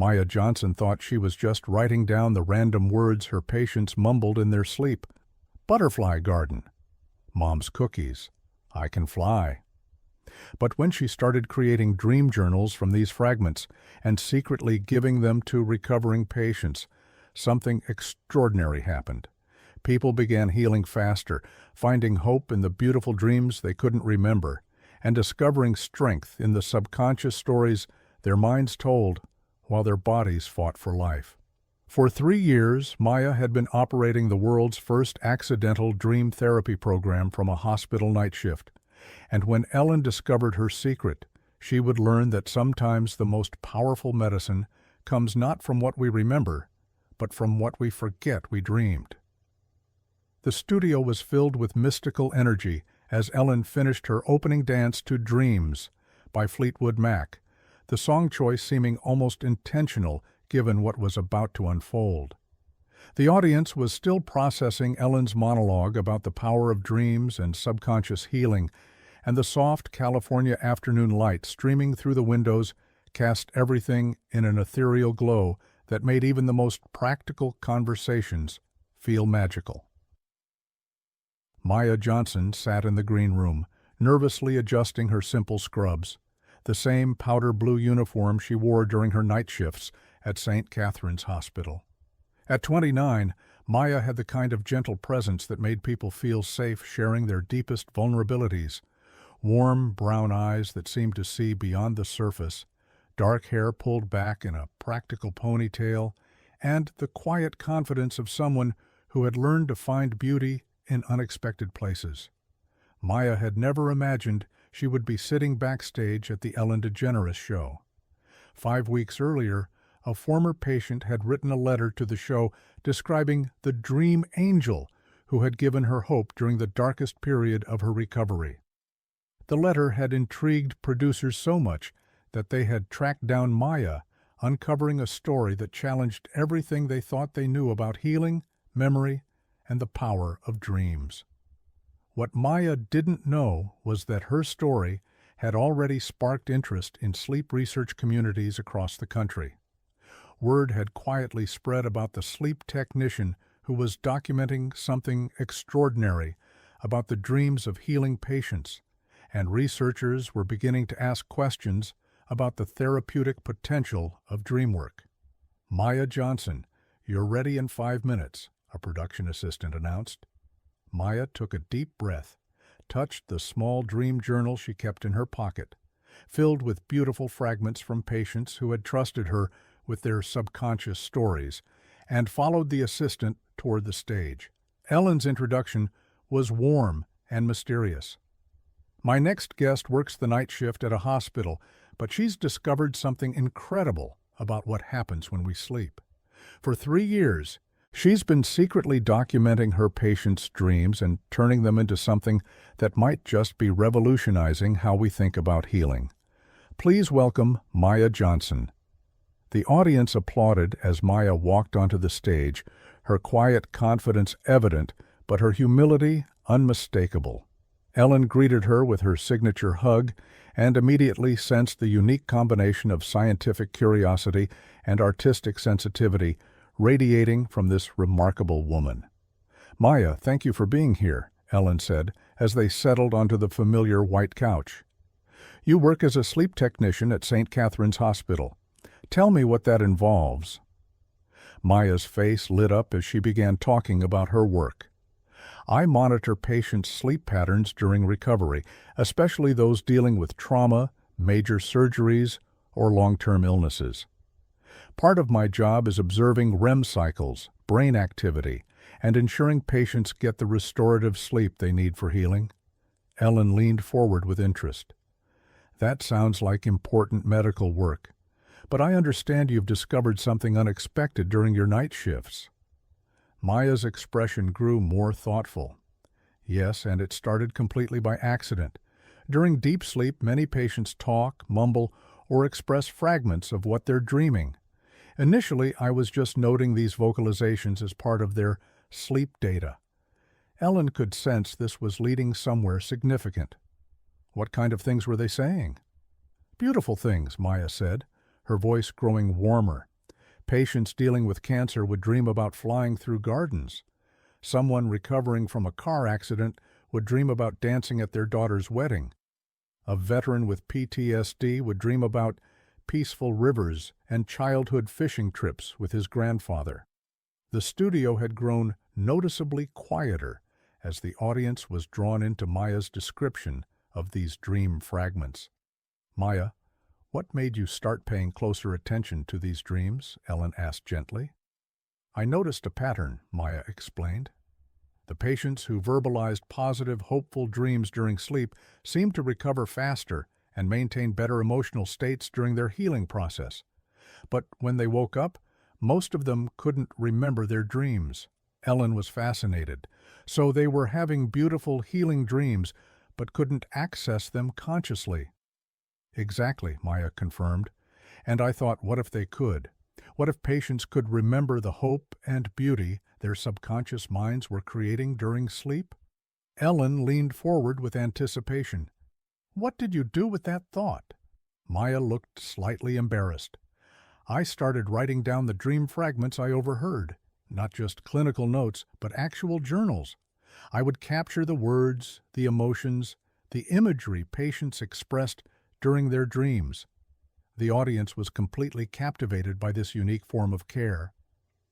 Maya Johnson thought she was just writing down the random words her patients mumbled in their sleep. Butterfly garden. Mom's cookies. I can fly. But when she started creating dream journals from these fragments and secretly giving them to recovering patients, something extraordinary happened. People began healing faster, finding hope in the beautiful dreams they couldn't remember, and discovering strength in the subconscious stories their minds told while their bodies fought for life. For 3 years, Maya had been operating the world's first accidental dream therapy program from a hospital night shift. And when Ellen discovered her secret, she would learn that sometimes the most powerful medicine comes not from what we remember, but from what we forget we dreamed. The studio was filled with mystical energy as Ellen finished her opening dance to Dreams by Fleetwood Mac, the song choice seeming almost intentional given what was about to unfold. The audience was still processing Ellen's monologue about the power of dreams and subconscious healing, and the soft California afternoon light streaming through the windows cast everything in an ethereal glow that made even the most practical conversations feel magical. Maya Johnson sat in the green room, nervously adjusting her simple scrubs, the same powder blue uniform she wore during her night shifts at St. Catherine's Hospital. At 29, Maya had the kind of gentle presence that made people feel safe sharing their deepest vulnerabilities. Warm brown eyes that seemed to see beyond the surface, dark hair pulled back in a practical ponytail, and the quiet confidence of someone who had learned to find beauty in unexpected places. Maya had never imagined she would be sitting backstage at the Ellen DeGeneres show. 5 weeks earlier, a former patient had written a letter to the show describing the dream angel who had given her hope during the darkest period of her recovery. The letter had intrigued producers so much that they had tracked down Maya, uncovering a story that challenged everything they thought they knew about healing, memory, and the power of dreams. What Maya didn't know was that her story had already sparked interest in sleep research communities across the country. Word had quietly spread about the sleep technician who was documenting something extraordinary about the dreams of healing patients, and researchers were beginning to ask questions about the therapeutic potential of dream work. Maya Johnson, you're ready in 5 minutes, a production assistant announced. Maya took a deep breath, touched the small dream journal she kept in her pocket, filled with beautiful fragments from patients who had trusted her with their subconscious stories, and followed the assistant toward the stage. Ellen's introduction was warm and mysterious. My next guest works the night shift at a hospital, but she's discovered something incredible about what happens when we sleep. For 3 years, she's been secretly documenting her patients' dreams and turning them into something that might just be revolutionizing how we think about healing. Please welcome Maya Johnson. The audience applauded as Maya walked onto the stage, her quiet confidence evident, but her humility unmistakable. Ellen greeted her with her signature hug and immediately sensed the unique combination of scientific curiosity and artistic sensitivity radiating from this remarkable woman. Maya, thank you for being here, Ellen said, as they settled onto the familiar white couch. You work as a sleep technician at St. Catherine's Hospital. Tell me what that involves. Maya's face lit up as she began talking about her work. I monitor patients' sleep patterns during recovery, especially those dealing with trauma, major surgeries, or long-term illnesses. Part of my job is observing REM cycles, brain activity, and ensuring patients get the restorative sleep they need for healing. Ellen leaned forward with interest. That sounds like important medical work, but I understand you've discovered something unexpected during your night shifts. Maya's expression grew more thoughtful. Yes, and it started completely by accident. During deep sleep, many patients talk, mumble, or express fragments of what they're dreaming. Initially, I was just noting these vocalizations as part of their sleep data. Ellen could sense this was leading somewhere significant. What kind of things were they saying? Beautiful things, Maya said, her voice growing warmer Patients dealing with cancer would dream about flying through gardens. Someone recovering from a car accident would dream about dancing at their daughter's wedding. A veteran with PTSD would dream about peaceful rivers and childhood fishing trips with his grandfather. The studio had grown noticeably quieter as the audience was drawn into Maya's description of these dream fragments. "Maya, what made you start paying closer attention to these dreams?" Ellen asked gently. "I noticed a pattern," Maya explained. The patients who verbalized positive, hopeful dreams during sleep seemed to recover faster and maintain better emotional states during their healing process. But when they woke up, most of them couldn't remember their dreams. Ellen was fascinated. So they were having beautiful, healing dreams, but couldn't access them consciously. "Exactly," Maya confirmed. "And I thought, what if they could? What if patients could remember the hope and beauty their subconscious minds were creating during sleep?" Ellen leaned forward with anticipation. "What did you do with that thought?" Maya looked slightly embarrassed. "I started writing down the dream fragments I overheard. Not just clinical notes, but actual journals. I would capture the words, the emotions, the imagery patients expressed during their dreams." The audience was completely captivated by this unique form of care.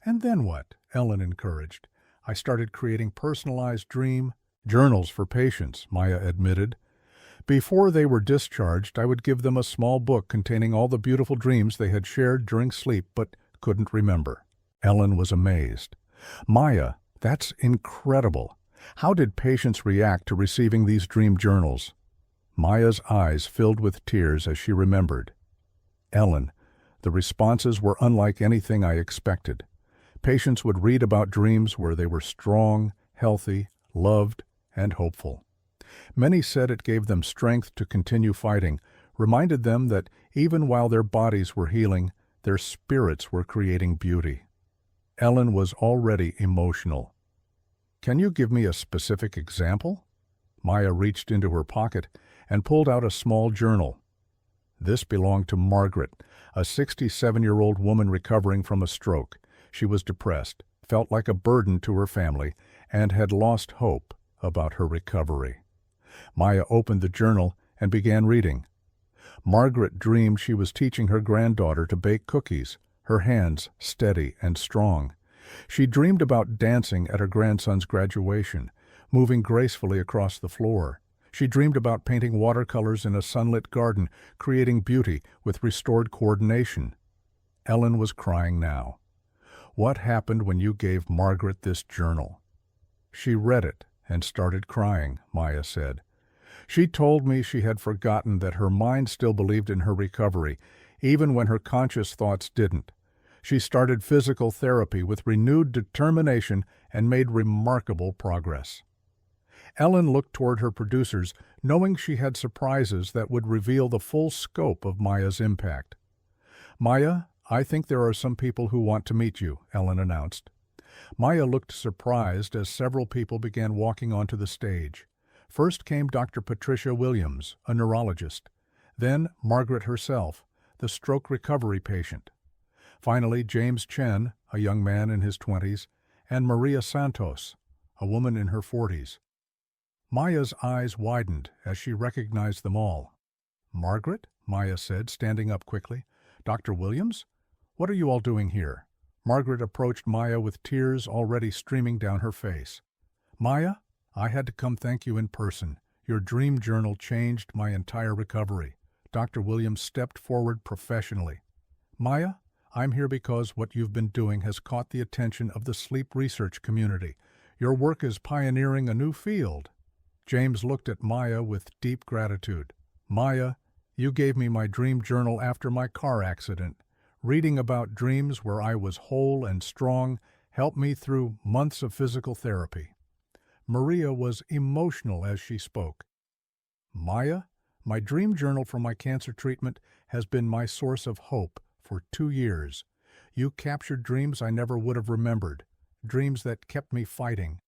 "And then what?" Ellen encouraged. "I started creating personalized dream journals for patients," Maya admitted. "Before they were discharged, I would give them a small book containing all the beautiful dreams they had shared during sleep but couldn't remember." Ellen was amazed. "Maya, that's incredible. How did patients react to receiving these dream journals?" Maya's eyes filled with tears as she remembered. "Ellen, the responses were unlike anything I expected. Patients would read about dreams where they were strong, healthy, loved, and hopeful. Many said it gave them strength to continue fighting, reminded them that even while their bodies were healing, their spirits were creating beauty." Ellen was already emotional. "Can you give me a specific example?" Maya reached into her pocket and pulled out a small journal. This belonged to Margaret, a 67-year-old woman recovering from a stroke. She was depressed, felt like a burden to her family, and had lost hope about her recovery. Maya opened the journal and began reading. Margaret dreamed she was teaching her granddaughter to bake cookies, her hands steady and strong. She dreamed about dancing at her grandson's graduation, moving gracefully across the floor. She dreamed about painting watercolors in a sunlit garden, creating beauty with restored coordination. Ellen was crying now. "What happened when you gave Margaret this journal?" "She read it and started crying," Maya said. "She told me she had forgotten that her mind still believed in her recovery, even when her conscious thoughts didn't. She started physical therapy with renewed determination and made remarkable progress." Ellen looked toward her producers, knowing she had surprises that would reveal the full scope of Maya's impact. "Maya, I think there are some people who want to meet you," Ellen announced. Maya looked surprised as several people began walking onto the stage. First came Dr. Patricia Williams, a neurologist. Then Margaret herself, the stroke recovery patient. Finally, James Chen, a young man in his 20s, and Maria Santos, a woman in her 40s. Maya's eyes widened as she recognized them all. "Margaret?" Maya said, standing up quickly. "Dr. Williams? What are you all doing here?" Margaret approached Maya with tears already streaming down her face. "Maya, I had to come thank you in person. Your dream journal changed my entire recovery." Dr. Williams stepped forward professionally. "Maya, I'm here because what you've been doing has caught the attention of the sleep research community. Your work is pioneering a new field." James looked at Maya with deep gratitude. "Maya, you gave me my dream journal after my car accident. Reading about dreams where I was whole and strong helped me through months of physical therapy." Maria was emotional as she spoke. "Maya, my dream journal from my cancer treatment has been my source of hope for 2 years. You captured dreams I never would have remembered, dreams that kept me fighting."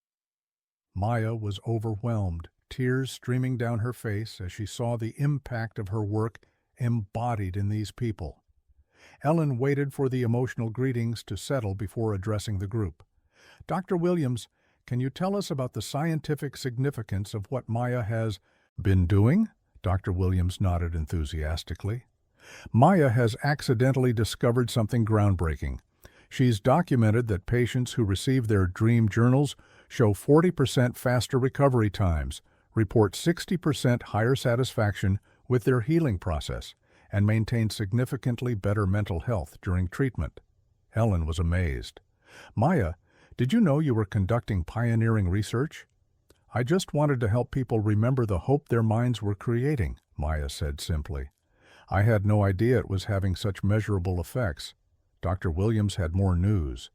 Maya was overwhelmed, tears streaming down her face as she saw the impact of her work embodied in these people. Ellen waited for the emotional greetings to settle before addressing the group. Dr. Williams, can you tell us about the scientific significance of what Maya has been doing? Dr. Williams nodded enthusiastically. Maya has accidentally discovered something groundbreaking. She's documented that patients who receive their dream journals show 40% faster recovery times, report 60% higher satisfaction with their healing process, and maintain significantly better mental health during treatment. Ellen was amazed. Maya, did you know you were conducting pioneering research? I just wanted to help people remember the hope their minds were creating, Maya said simply. I had no idea it was having such measurable effects. Dr. Williams had more news.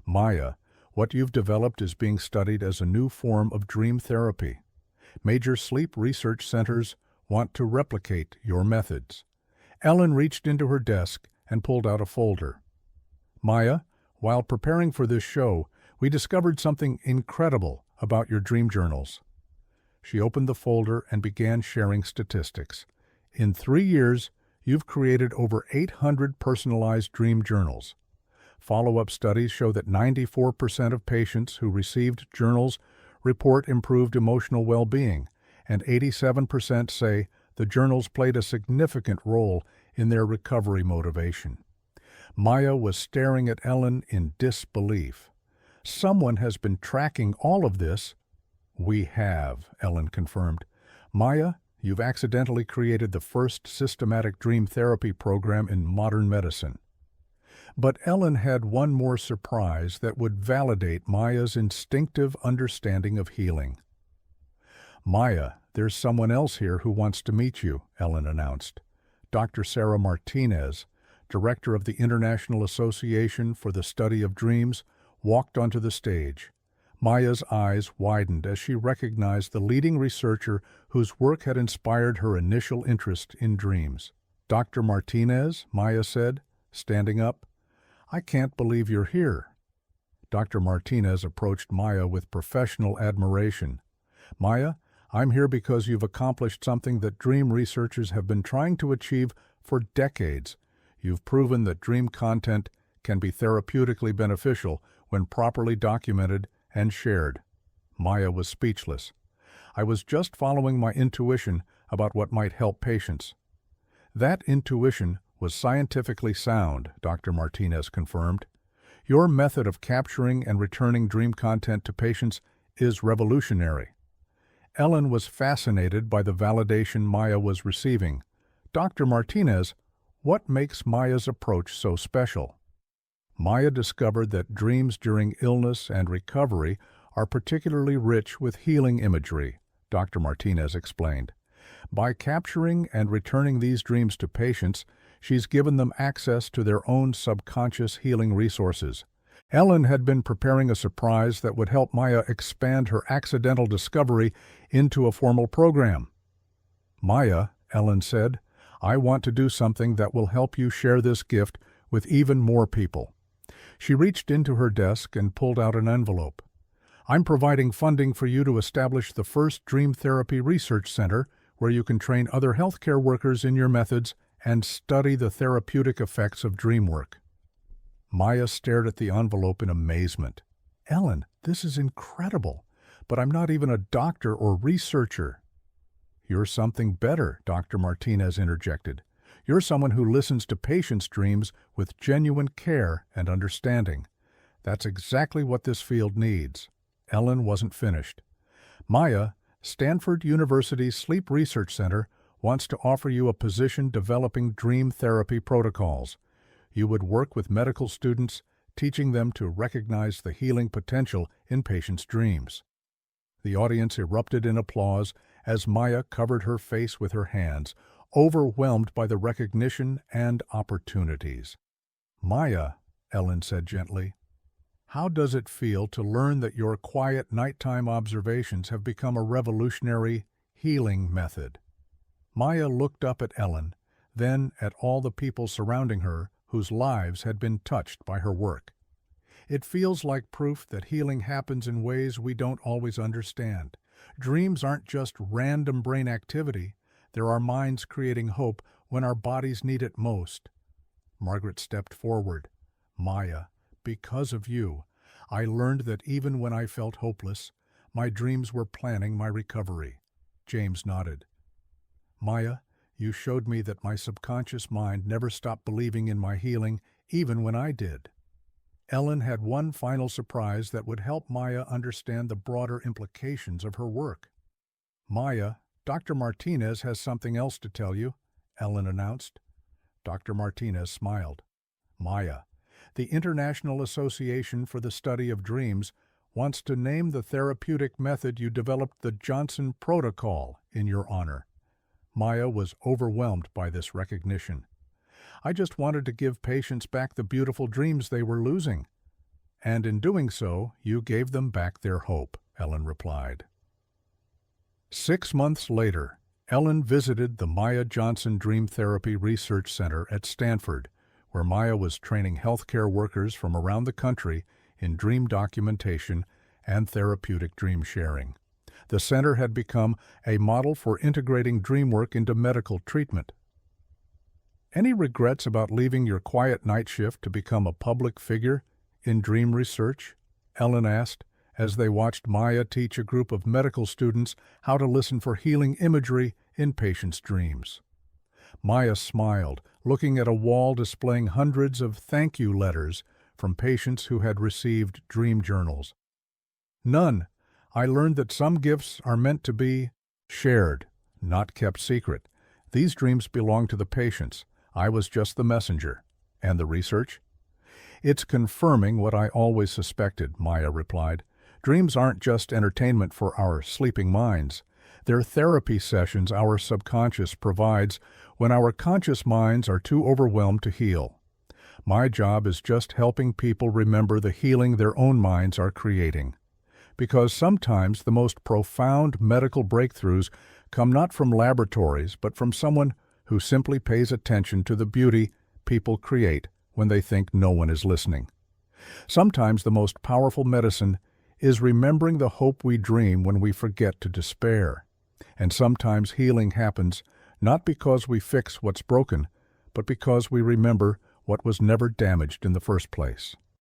Maya, what you've developed is being studied as a new form of dream therapy. Major sleep research centers want to replicate your methods. Ellen reached into her desk and pulled out a folder. Maya, while preparing for this show, we discovered something incredible about your dream journals. She opened the folder and began sharing statistics. In 3 years, you've created over 800 personalized dream journals. Follow-up studies show that 94% of patients who received journals report improved emotional well-being, and 87% say the journals played a significant role in their recovery motivation. Maya was staring at Ellen in disbelief. Someone has been tracking all of this. We have, Ellen confirmed. Maya, you've accidentally created the first systematic dream therapy program in modern medicine. But Ellen had one more surprise that would validate Maya's instinctive understanding of healing. Maya, there's someone else here who wants to meet you, Ellen announced. Dr. Sarah Martinez, director of the International Association for the Study of Dreams, walked onto the stage. Maya's eyes widened as she recognized the leading researcher whose work had inspired her initial interest in dreams. Dr. Martinez, Maya said, standing up, I can't believe you're here. Dr. Martinez approached Maya with professional admiration. Maya, I'm here because you've accomplished something that dream researchers have been trying to achieve for decades. You've proven that dream content can be therapeutically beneficial when properly documented and shared. Maya was speechless. I was just following my intuition about what might help patients. That intuition was scientifically sound, Dr. Martinez confirmed. Your method of capturing and returning dream content to patients is revolutionary. Ellen was fascinated by the validation Maya was receiving. Dr. Martinez, what makes Maya's approach so special? Maya discovered that dreams during illness and recovery are particularly rich with healing imagery, Dr. Martinez explained. By capturing and returning these dreams to patients, she's given them access to their own subconscious healing resources. Ellen had been preparing a surprise that would help Maya expand her accidental discovery into a formal program. Maya, Ellen said, I want to do something that will help you share this gift with even more people. She reached into her desk and pulled out an envelope. I'm providing funding for you to establish the first dream therapy research center where you can train other healthcare workers in your methods and study the therapeutic effects of dream work. Maya stared at the envelope in amazement. Ellen, this is incredible, but I'm not even a doctor or researcher. You're something better, Dr. Martinez interjected. You're someone who listens to patients' dreams with genuine care and understanding. That's exactly what this field needs. Ellen wasn't finished. Maya, Stanford University's Sleep Research Center, wants to offer you a position developing dream therapy protocols. You would work with medical students, teaching them to recognize the healing potential in patients' dreams. The audience erupted in applause as Maya covered her face with her hands, overwhelmed by the recognition and opportunities. Maya, Ellen said gently, how does it feel to learn that your quiet nighttime observations have become a revolutionary healing method? Maya looked up at Ellen, then at all the people surrounding her whose lives had been touched by her work. It feels like proof that healing happens in ways we don't always understand. Dreams aren't just random brain activity. They're our minds creating hope when our bodies need it most. Margaret stepped forward. Maya, because of you, I learned that even when I felt hopeless, my dreams were planning my recovery. James nodded. Maya, you showed me that my subconscious mind never stopped believing in my healing, even when I did. Ellen had one final surprise that would help Maya understand the broader implications of her work. Maya, Dr. Martinez has something else to tell you, Ellen announced. Dr. Martinez smiled. Maya, the International Association for the Study of Dreams wants to name the therapeutic method you developed the Johnson Protocol in your honor. Maya was overwhelmed by this recognition. I just wanted to give patients back the beautiful dreams they were losing. And in doing so, you gave them back their hope, Ellen replied. 6 months later, Ellen visited the Maya Johnson Dream Therapy Research Center at Stanford, where Maya was training healthcare workers from around the country in dream documentation and therapeutic dream sharing. The center had become a model for integrating dream work into medical treatment. Any regrets about leaving your quiet night shift to become a public figure in dream research? Ellen asked, as they watched Maya teach a group of medical students how to listen for healing imagery in patients' dreams. Maya smiled, looking at a wall displaying hundreds of thank you letters from patients who had received dream journals. None. I learned that some gifts are meant to be shared, not kept secret. These dreams belong to the patients. I was just the messenger. And the research? It's confirming what I always suspected, Maya replied. Dreams aren't just entertainment for our sleeping minds. They're therapy sessions our subconscious provides when our conscious minds are too overwhelmed to heal. My job is just helping people remember the healing their own minds are creating. Because sometimes the most profound medical breakthroughs come not from laboratories, but from someone who simply pays attention to the beauty people create when they think no one is listening. Sometimes the most powerful medicine is remembering the hope we dream when we forget to despair. And sometimes healing happens not because we fix what's broken, but because we remember what was never damaged in the first place.